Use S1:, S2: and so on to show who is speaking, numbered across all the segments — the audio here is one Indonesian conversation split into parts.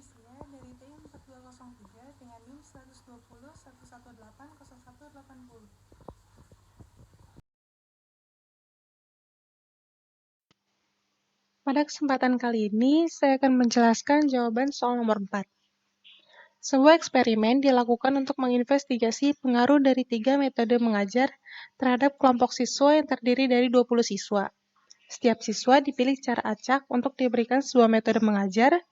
S1: siswa dari TI 4203 dengan NIM 120.118.0180. Pada kesempatan kali ini, saya akan menjelaskan jawaban soal nomor 4. Sebuah eksperimen dilakukan untuk menginvestigasi pengaruh dari 3 metode mengajar terhadap kelompok siswa yang terdiri dari 20 siswa. Setiap siswa dipilih secara acak untuk diberikan sebuah metode mengajar,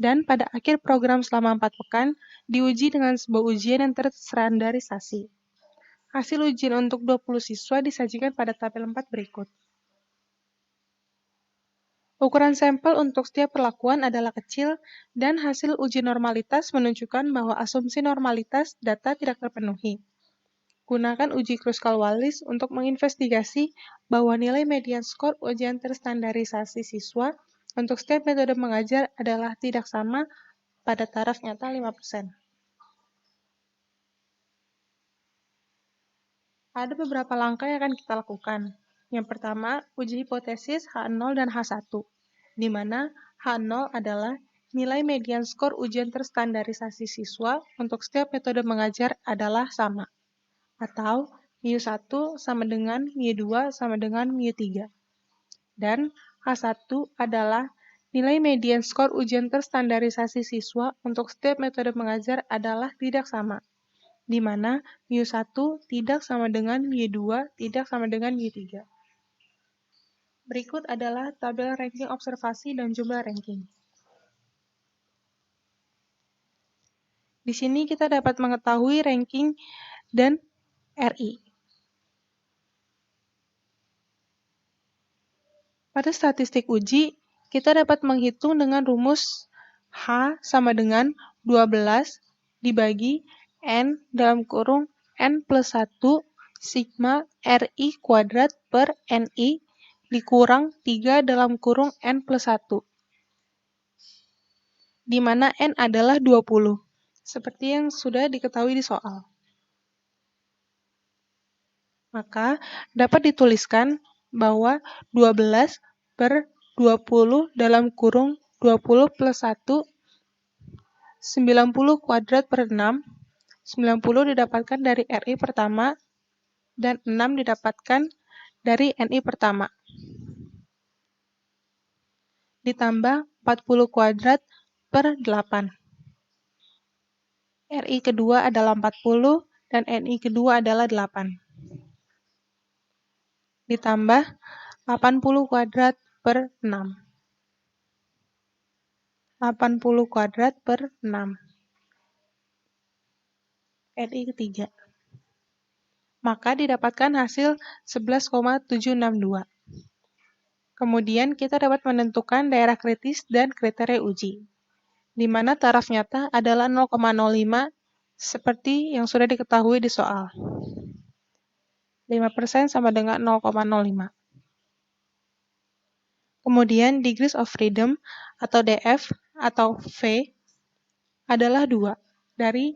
S1: dan pada akhir program selama 4 pekan, diuji dengan sebuah ujian yang terstandarisasi. Hasil ujian untuk 20 siswa disajikan pada tabel 4 berikut. Ukuran sampel untuk setiap perlakuan adalah kecil, dan hasil uji normalitas menunjukkan bahwa asumsi normalitas data tidak terpenuhi. Gunakan uji Kruskal-Wallis untuk menginvestigasi bahwa nilai median skor ujian terstandarisasi siswa untuk setiap metode mengajar adalah tidak sama pada taraf nyata 5%. Ada beberapa langkah yang akan kita lakukan. Yang pertama, uji hipotesis H0 dan H1, di mana H0 adalah nilai median skor ujian terstandarisasi siswa untuk setiap metode mengajar adalah sama, atau μ1 sama dengan μ2 sama dengan μ3. Dan H1 adalah nilai median skor ujian terstandarisasi siswa untuk setiap metode mengajar adalah tidak sama, di mana μ1 tidak sama dengan μ2 tidak sama dengan μ3. Berikut adalah tabel ranking observasi dan jumlah ranking. Di sini kita dapat mengetahui ranking dan RI. Pada statistik uji, kita dapat menghitung dengan rumus H sama dengan 12 dibagi N dalam kurung N plus 1 sigma RI kuadrat per NI dikurang 3 dalam kurung N plus 1, di mana N adalah 20, seperti yang sudah diketahui di soal. Maka dapat dituliskan bahwa 12 per 20 dalam kurung 20 plus 1, 90 kuadrat per 6, 90 didapatkan dari RI pertama, dan 6 didapatkan dari NI pertama. Ditambah 40 kuadrat per 8. RI kedua adalah 40, dan NI kedua adalah 8. Ditambah 80 kuadrat per 6. 80 kuadrat per 6. RI ketiga. Maka didapatkan hasil 11,762. Kemudian kita dapat menentukan daerah kritis dan kriteria uji, di mana taraf nyata adalah 0,05 seperti yang sudah diketahui di soal. 5% sama dengan 0,05. Kemudian degrees of freedom atau DF atau V adalah 2 dari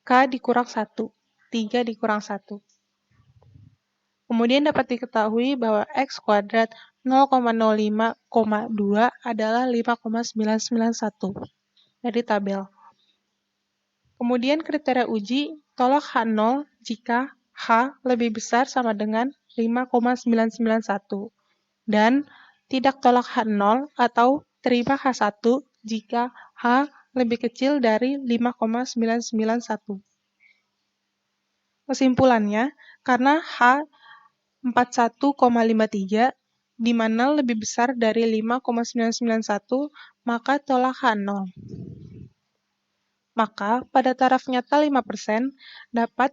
S1: K dikurang 1, 3 dikurang 1. Kemudian dapat diketahui bahwa X kuadrat 0,05,2 adalah 5,991 dari tabel. Kemudian kriteria uji, tolak H0 jika H lebih besar sama dengan 5,991 dan tidak tolak H0 atau terima H1 jika H lebih kecil dari 5,991. Kesimpulannya, karena H 41,53 di mana lebih besar dari 5,991, maka tolak H0. Maka pada taraf nyata 5% dapat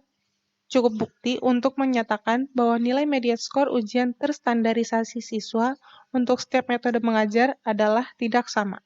S1: cukup bukti untuk menyatakan bahwa nilai median skor ujian terstandarisasi siswa untuk setiap metode mengajar adalah tidak sama.